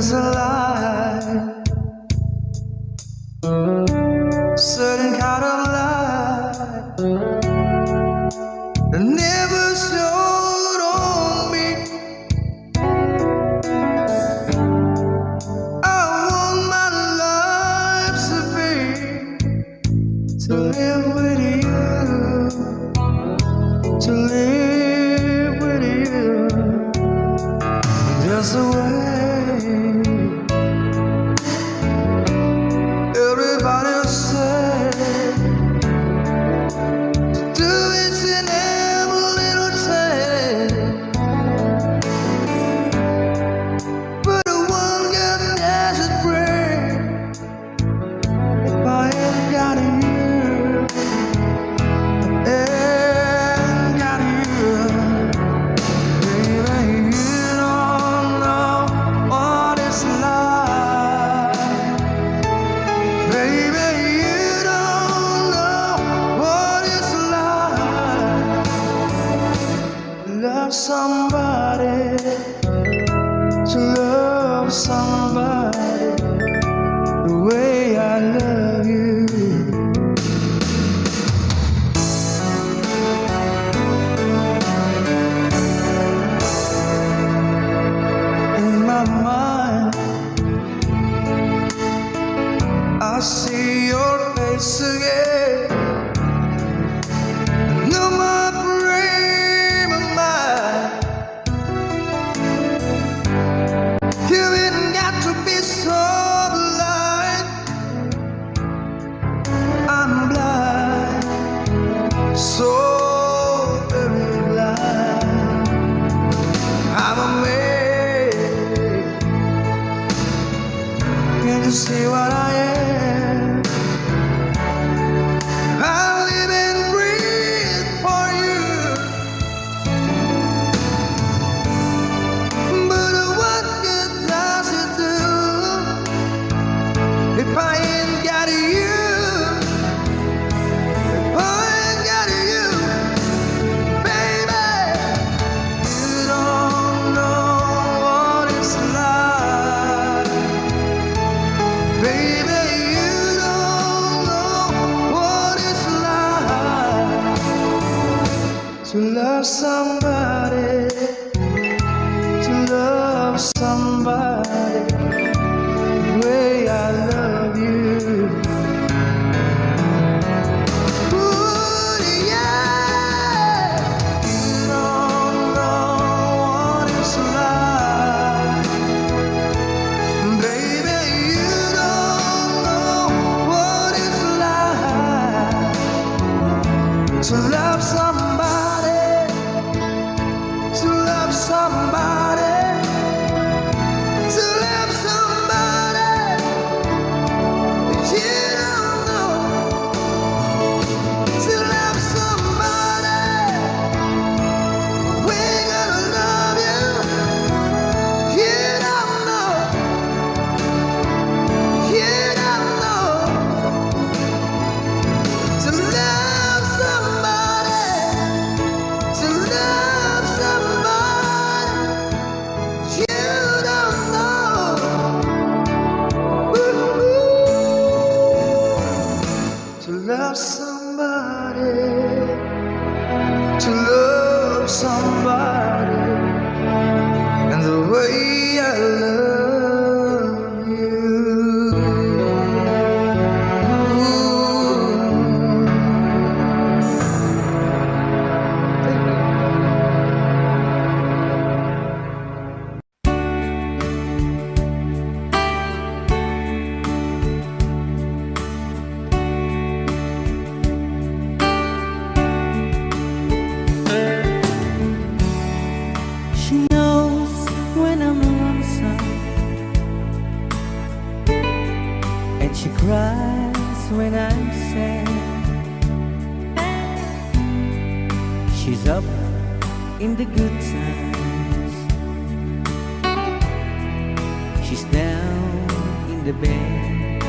there's a light, certain kind of light that never showed on me. I want my life to live with you, to live with you. There's a way. Everybody said to do it in every little thing, but the one God doesn't bring. If I ain't got you, ain't got you, baby, you don't know what it's like. Baby, you don't know what it's like to love somebody, to love somebody the way I love you. In my mind, I see your face again. No more frame of mind. You ain't got to be so blind. I'm blind, so very blind. I'm amazed. Can't you see what I am? I live and breathe for you. But what good does it do if I ain't got you? If I ain't got you, baby, you don't know what it's like. Baby, you don't know what it's like to love somebody, to love somebody the way I love you. Ooh, yeah, you don't know what it's like. Baby, you don't know what it's like to love somebody, to love somebody, to love somebody you don't know, to love somebody. We're gonna love you. You don't know, you don't know, to love somebody, to love somebody you don't know. Ooh, to love somebody, to love somebody, and the way I love you. She knows when I'm lonesome, and she cries when I'm sad. She's up in the good times, she's down in the bed.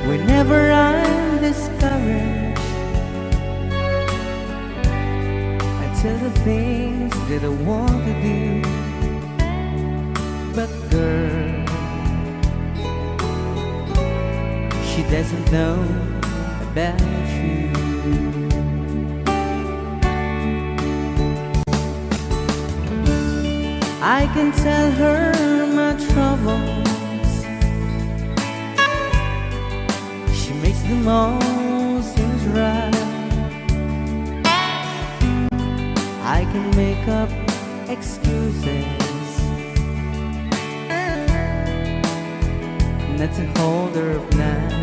Whenever I'm discouraged, I tell the things that I want to do. doesn't know about you. I can tell her my troubles. She makes the most things right. I can make up excuses not to hold her of night.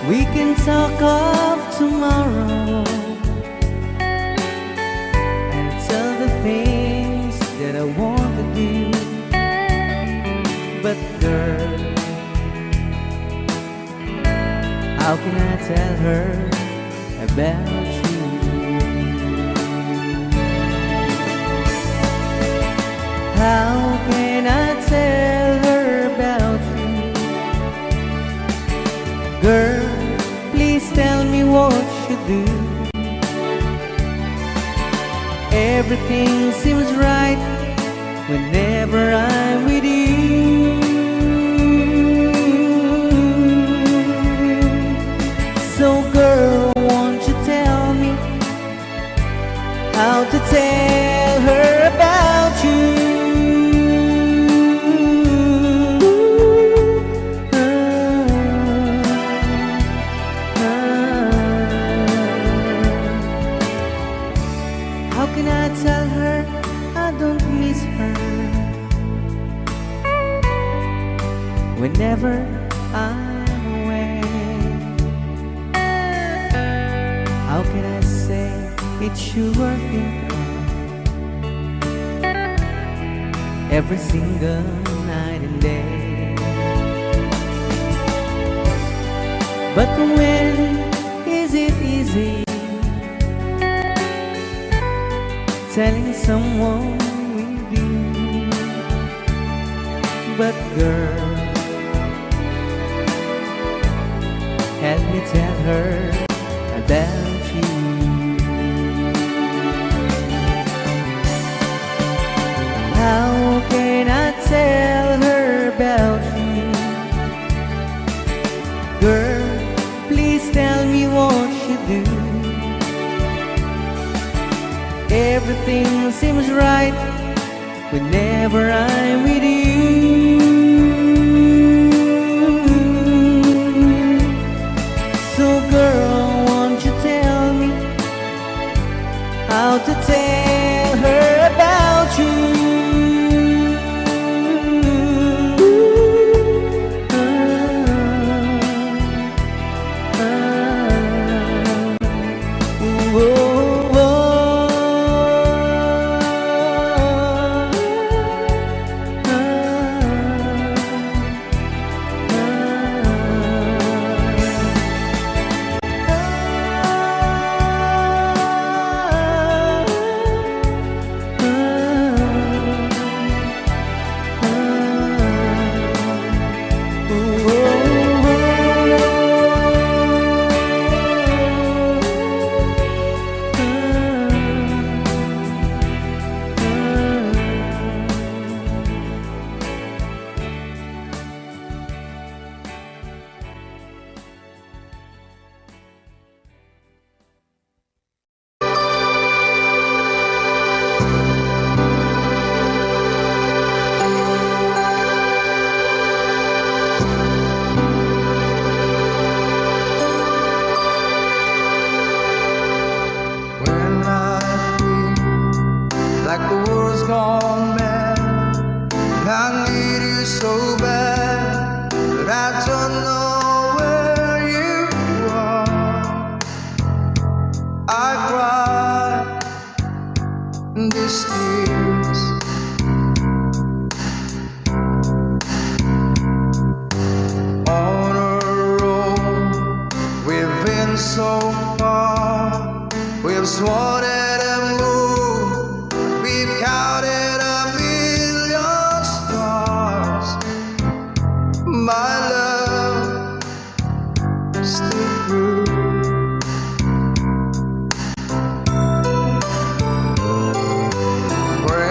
We can talk of tomorrow and tell the things that I want to do. But girl, how can I tell her about you? How can I tell her about you? Girl, please tell me what you do. Everything seems right whenever I'm with you. So girl, won't you tell me how to tell her about you? How can I tell her I don't miss her whenever I'm away? How can I say it's you I think of every single night and day? But when is it easy telling someone with you? But girl, help me tell her about you. How can I tell her about you? Girl, please tell me what you do. Everything seems right whenever I'm with you. So girl, won't you tell me how to tell her about you? Like the world's gone mad, I need you so bad, but I don't know where you are. I cry these tears on a road. We've been so far, we've sworn it and moved. We've counted a million stars. My love still true. Where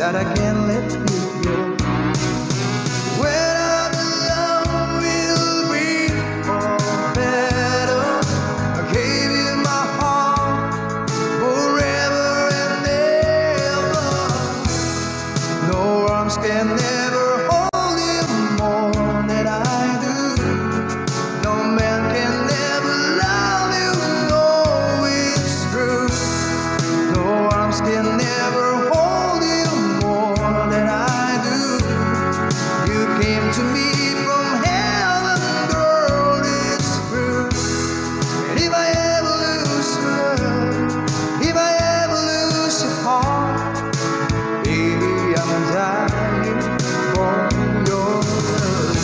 that I can't let you go. When I'm alone, we'll be all better. I gave you my heart forever and ever. No arms can never hold you more than I do. No man can never love you, no, it's true. No arms can never hold you more than I do. You came to me from heaven, girl, it's true. And if I ever lose love, if I ever lose your heart, baby, I'm dying for your love.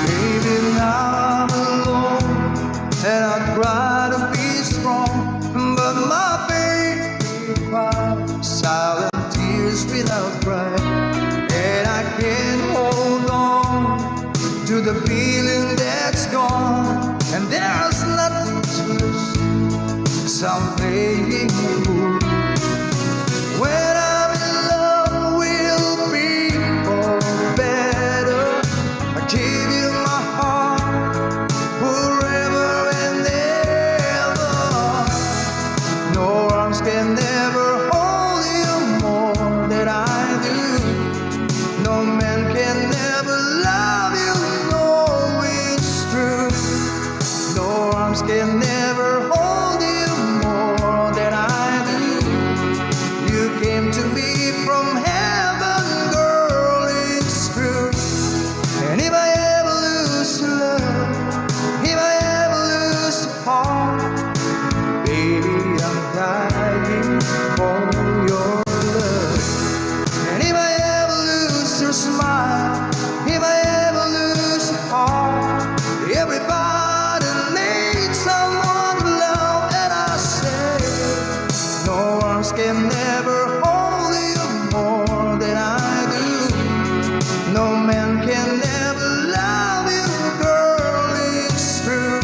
Baby, now I'm alone and I try to be strong, but my baby cries silent tears without crying, and I can't hold on to the feeling that's gone, and there's nothing to lose, so I'm playing the fool. When I'm in love, we'll be all better. I give you my heart forever and ever. No arms can never hold you more than I do. No man can never love you, no, it's true. No arms can never hold you more than I do. You came to me from heaven, girl, it's true. And if I ever lose love, if I ever lose the heart, baby, I'm dying for your love. And if I ever lose your smile, if I ever lose your heart, everybody needs someone to love, and I say, no arms can never hold you more than I do. No man can never love you, girl, it's true.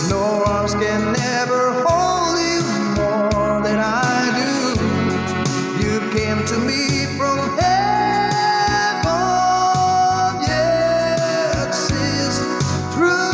No arms can never hold you more than I do. You came to me from heaven, yes, it's true.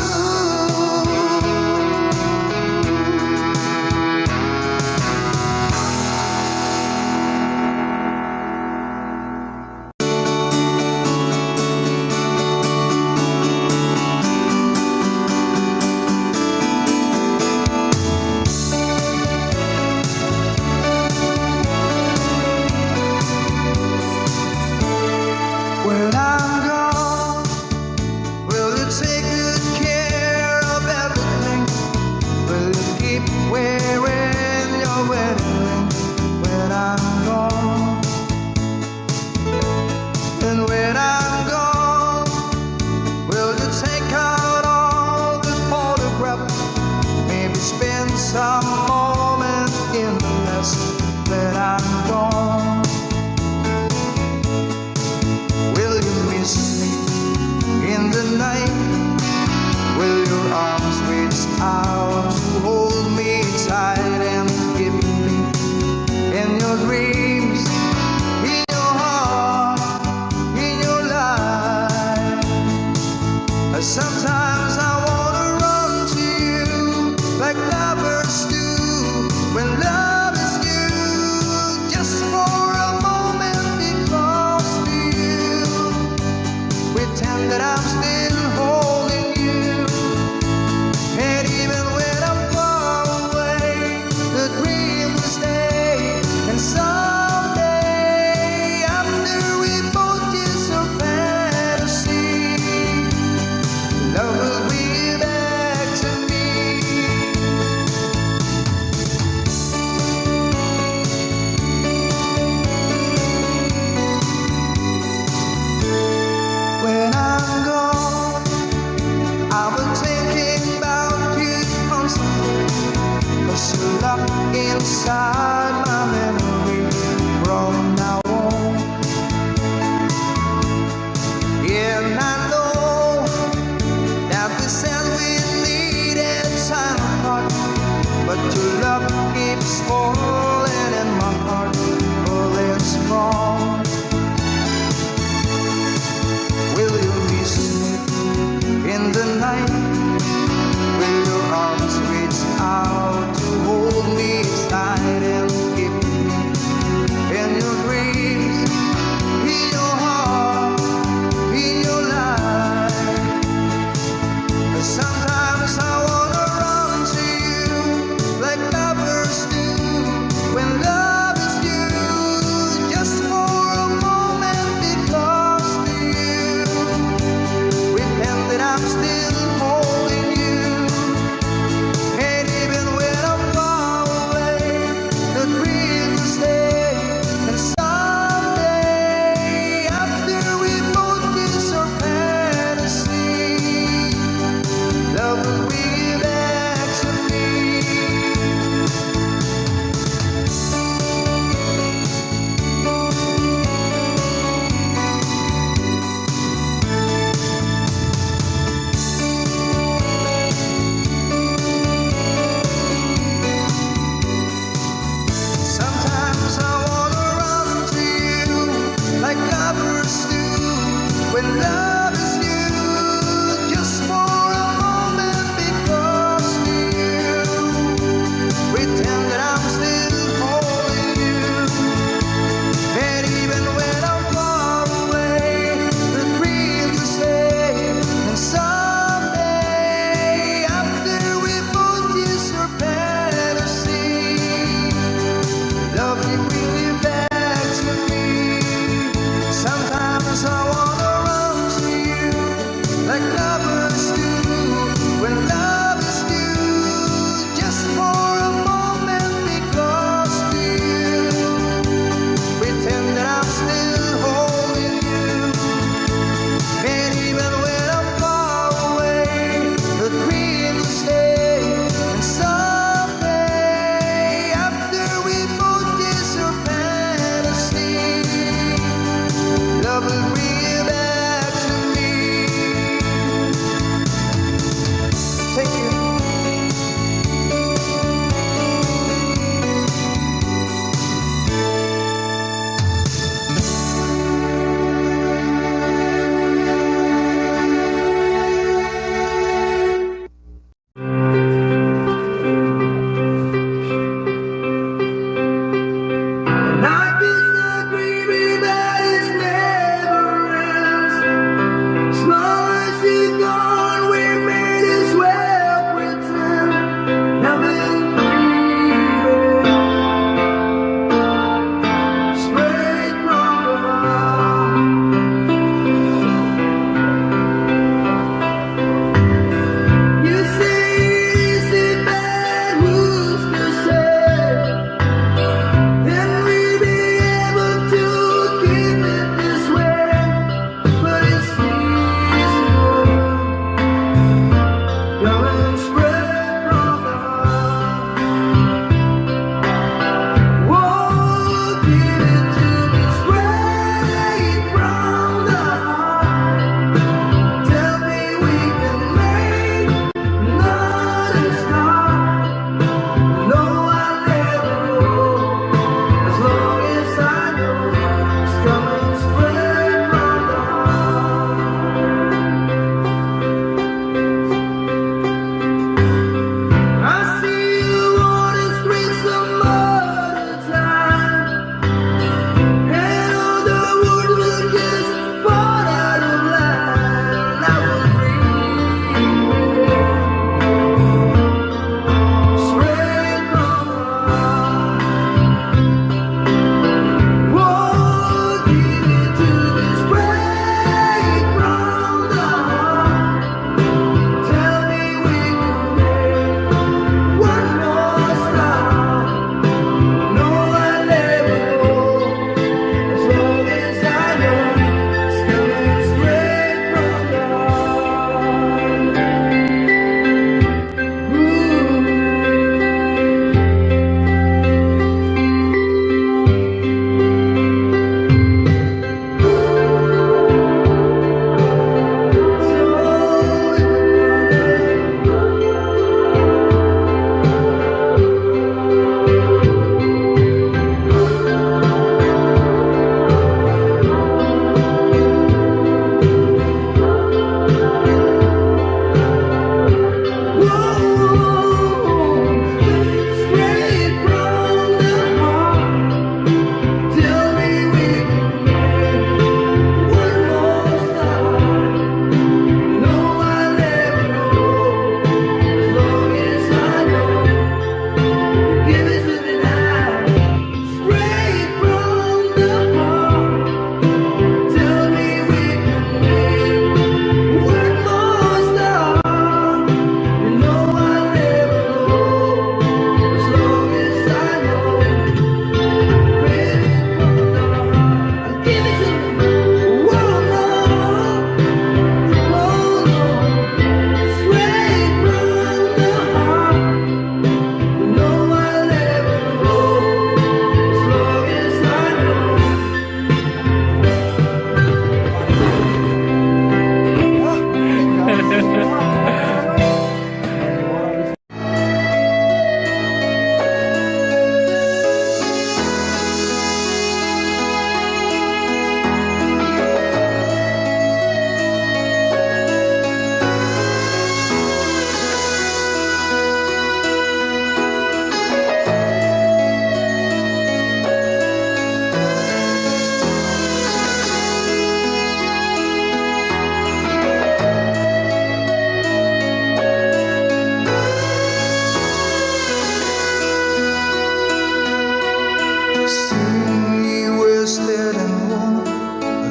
Soon you wasted and warm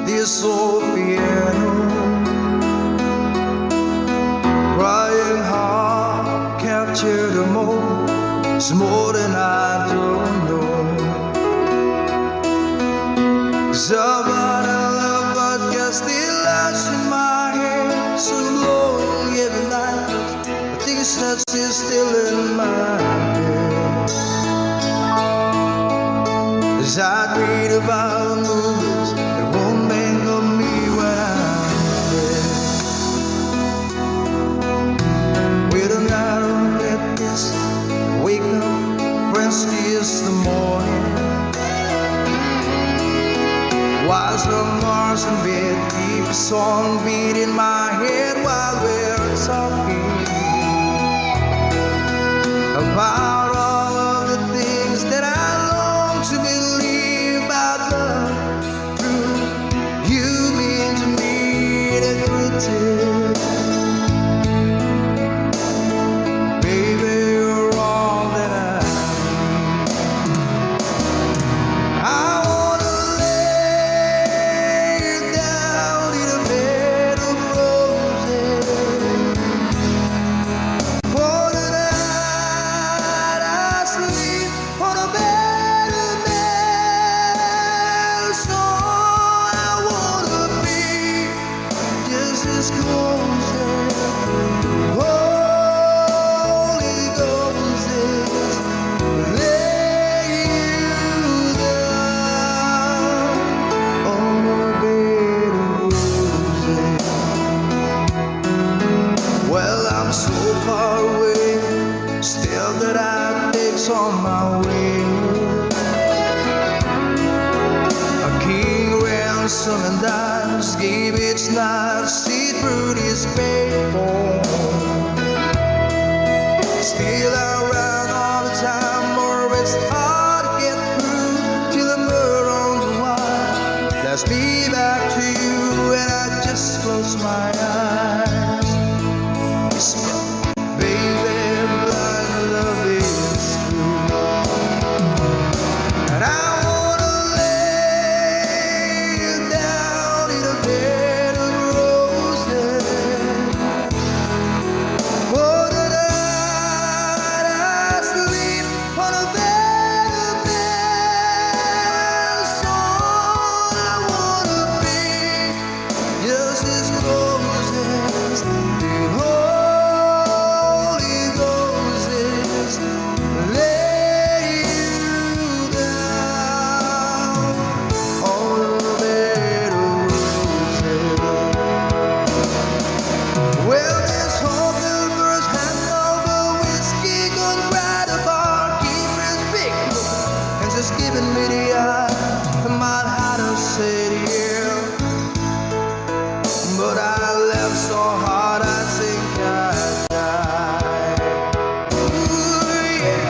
this old piano, crying heart captured a moment. It's more than I don't know. 'Cause about our love, but got still lies in my head. So long every night, but things that is still in my head. As I read about movies that won't think of me when I'm dead. With a narrow let this wake up, friends kiss the morning. While some Mars in bed, keep a song beat in my head while we're talking about all of the things that I long to believe about love. True, you mean to me the greatest. Baby, you're all that I need. I wanna lay you down in a bed of roses. For the night I sleep on a bed of nails. So I wanna be just as close as Holy Ghost is. Lay you down on a bed of roses. Well, I'm so far away, still that I takes on my way. A king ransom and dimes gave its knife, see through this paper. Still I run all the time, or it's hard to get through till the murder on the wire. Let's be back to you, and I just close my eyes. Whisper, baby, blind love is true. And I wanna lay you down in a bed of roses. For the night I sleep on a bed of nails. So I wanna be just as close as the Holy Ghost is. Lay you down on a bed of roses. Well, this whole universe has over whiskey, good right of our keepers big and just giving me the eye. I might have to say yeah, but I left so hard I think I died. Ooh, yeah.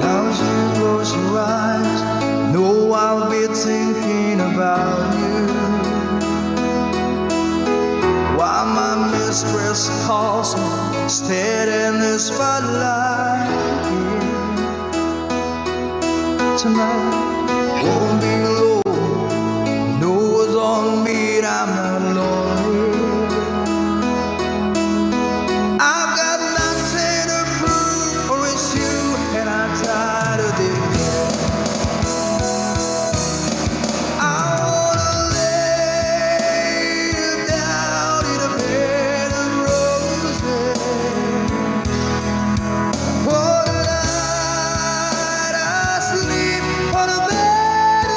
Now as you close your eyes, know I'll be thinking about you. While my mistress calls me, steady in the spotlight. Tonight won't be low, no one's on me, I'm not lonely. I've got nothing to prove, for it's you, and I'm tired of this. I wanna lay you down in a bed of roses. For the night I sleep on a bed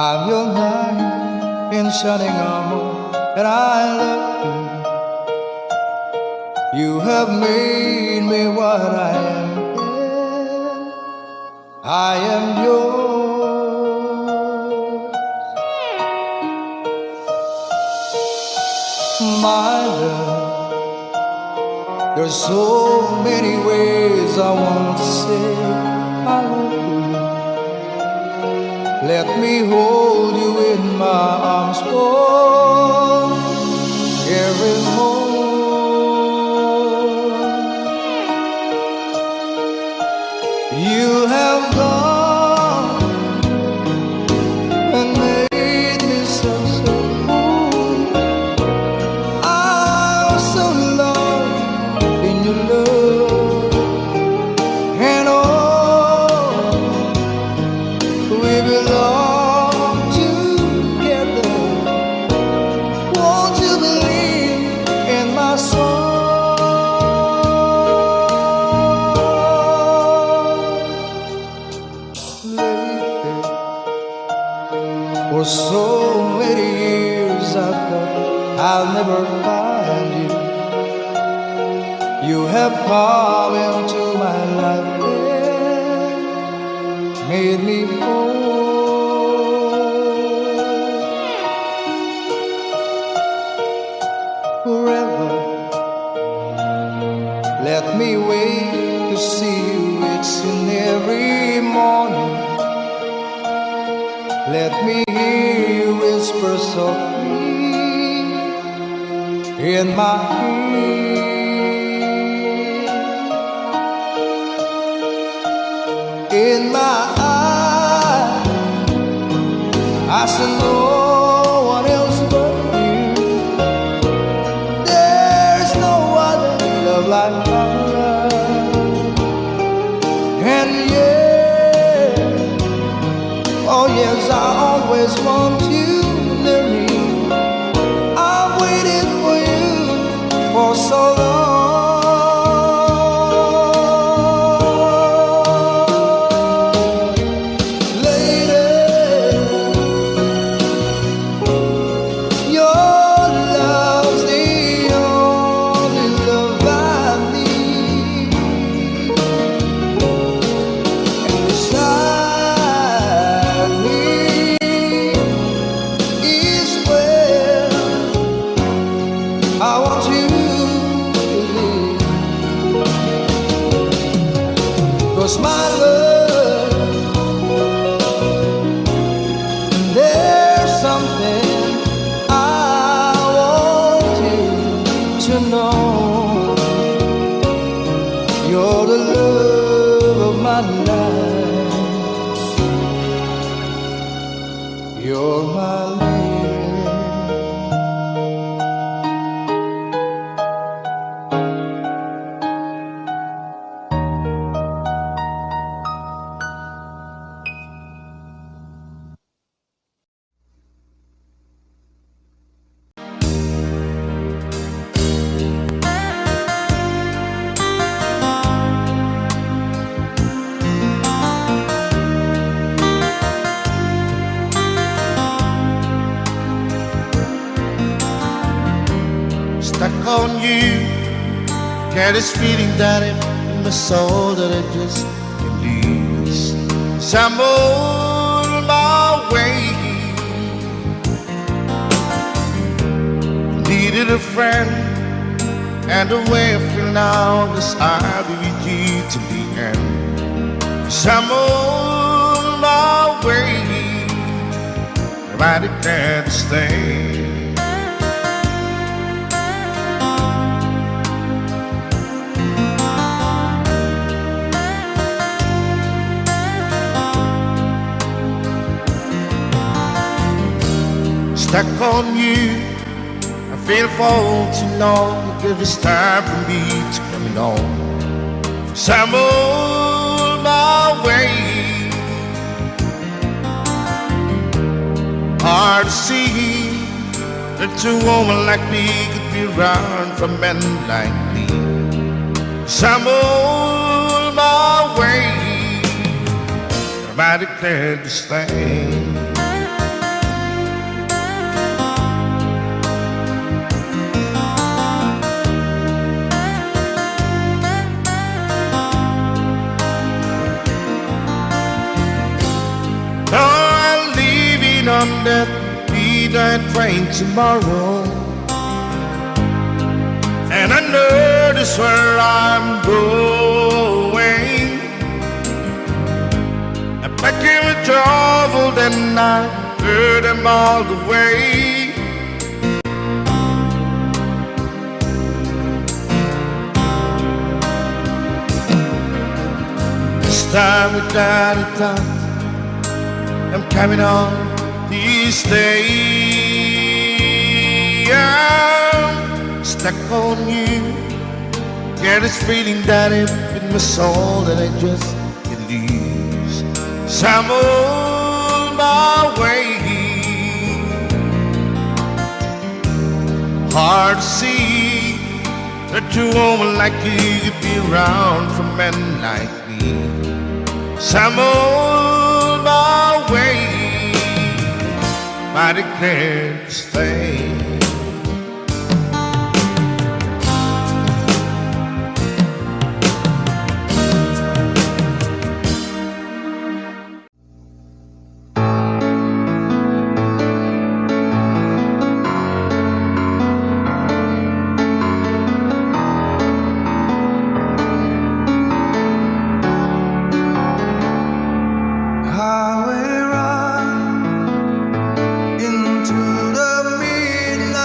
I'm your knight in shining armor, and I love you. You have made me what I am. I am yours, my love. There's so many ways I want to say I love you. Let me hold you in my arms for every moment. You have gone and made me so cool. I'm so lost in your love, and oh, we belong together. Won't you believe in my song? Lately, for so many years I thought I'll never find you. You have come into my life and made me whole. Forever, let me wait to see you. It's in every morning. Let me hear you whisper softly in my ear. In my eyes, I see no one else but you. There's no other love like my love. And yeah, oh yes, I always want you near me. I've waited for you for so long. I want you to live, 'cause my love, there's something I want you to know. You're the love of my life. You're my lady. Stuck on you, get this feeling down in my soul that I just can't lose. So I'm on my way. Needed a friend, and the way I feel now is I'll be with you to the end. So I'm on my way, right there to stay. Stuck on you, I feel for to know if it's time for me to come on. So I'm on my way. Hard to see that a woman like me could be around for men like me. So I'm on my way. I declared to stay. on that midnight train tomorrow, and I know this where I'm going. I'm packing with trouble, then I heard them all the way. This time without a doubt, I'm coming on this day. I'm stuck on you. Get this feeling that it's in my soul that I just can't lose. So I'm on my way. Hard to see that a woman like you could be around for men like me. So I'm on my way. I declare to stay. Highway ride into the midnight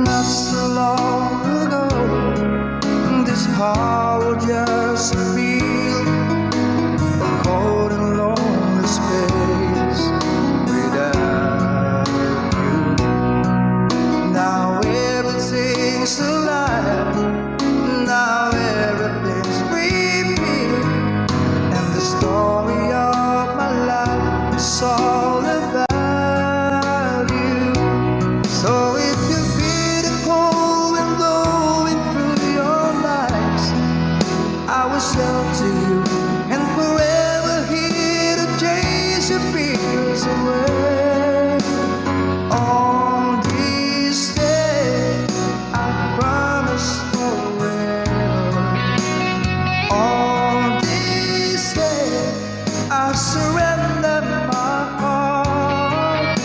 Not so long ago, this heart will just feel a cold and lonely space without you. Now everything's alive, now everything's revealed, and the story of my life is all about you. So if you feel the cold wind blowing through your lives, I will shelter you and forever here to chase your fears away. On this day, I promise forever. On this day, I surrender my heart.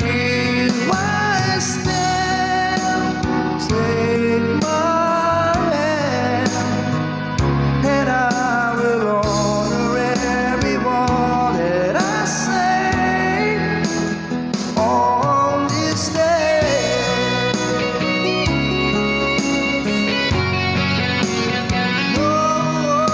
Here I stand, take my hand, and I will honor every word that I say on this day. Oh,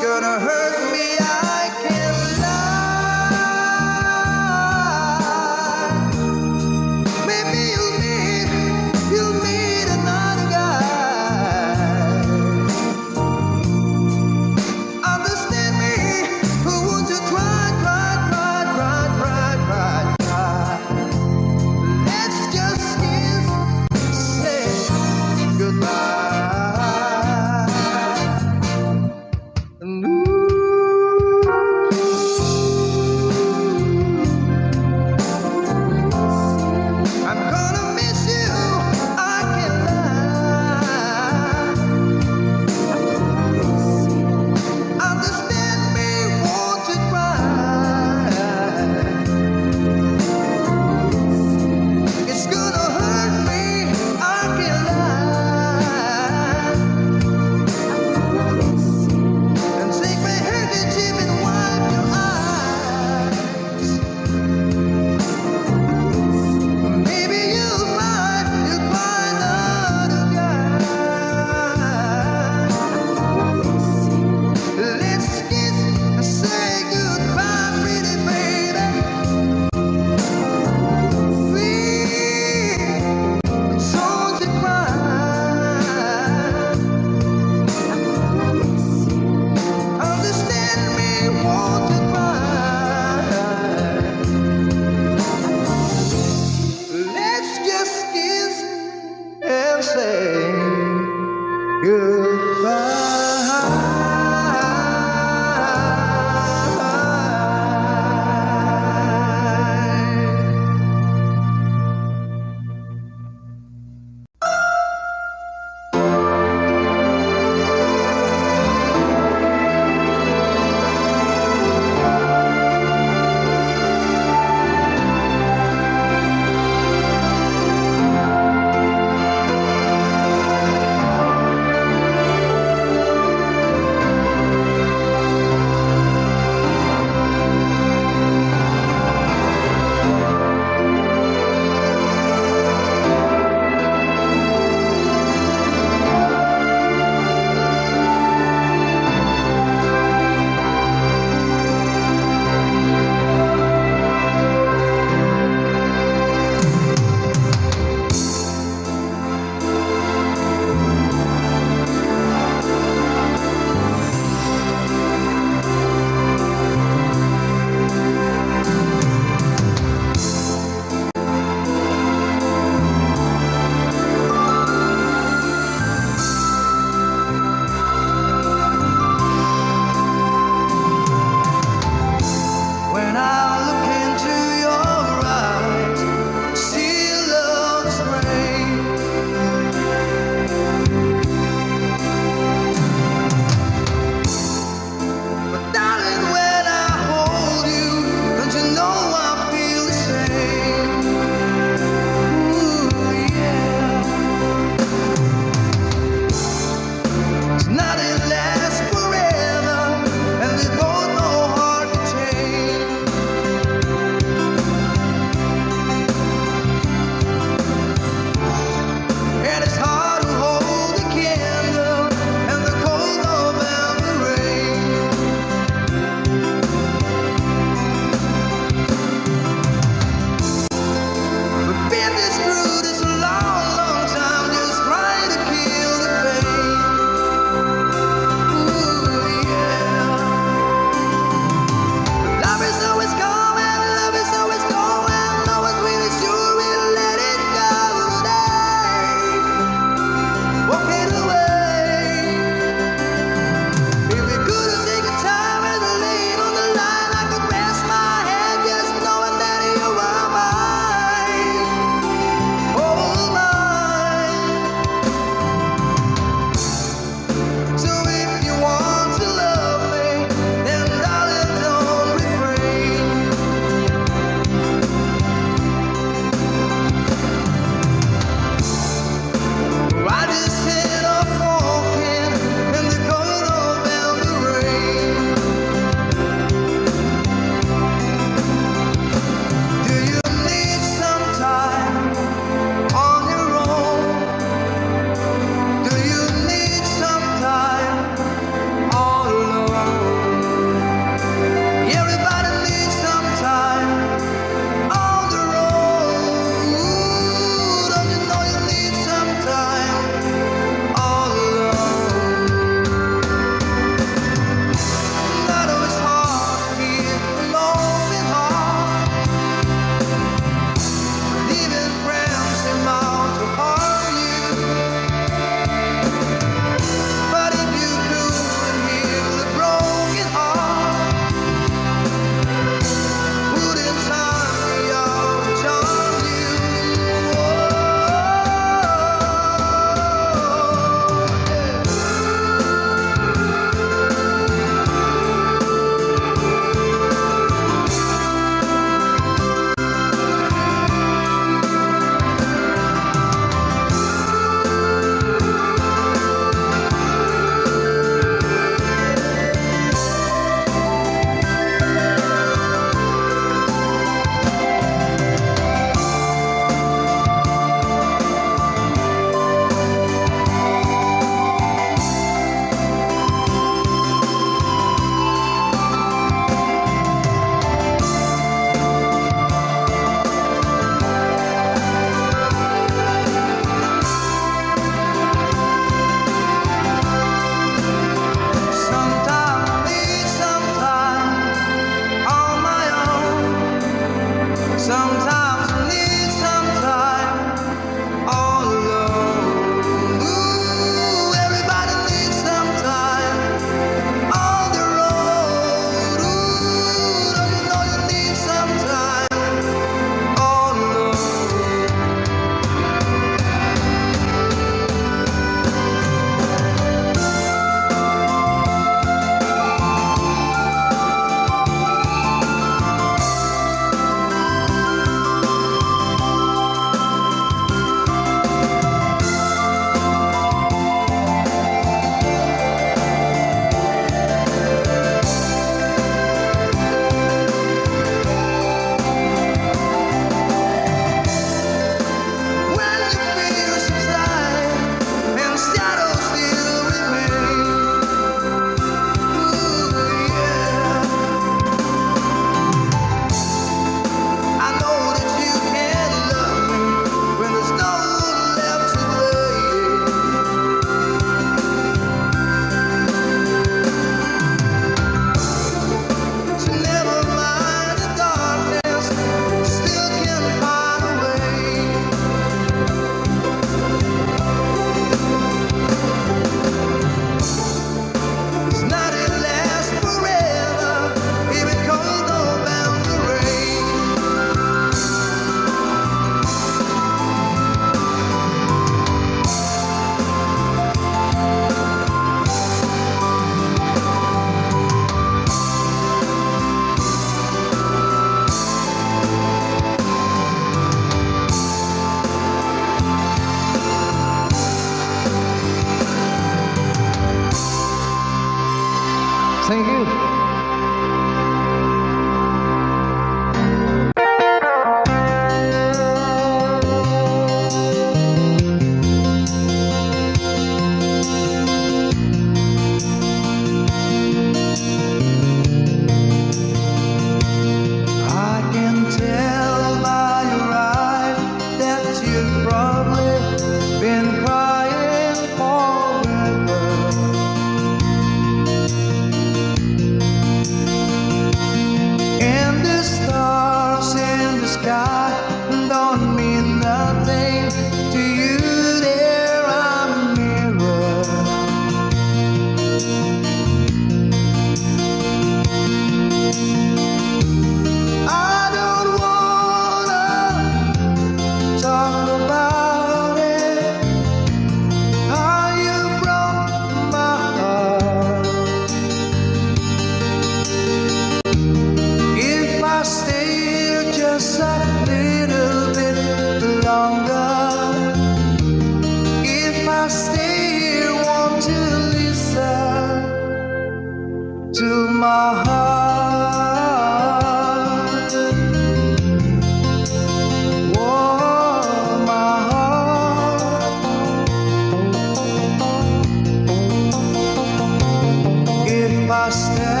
my step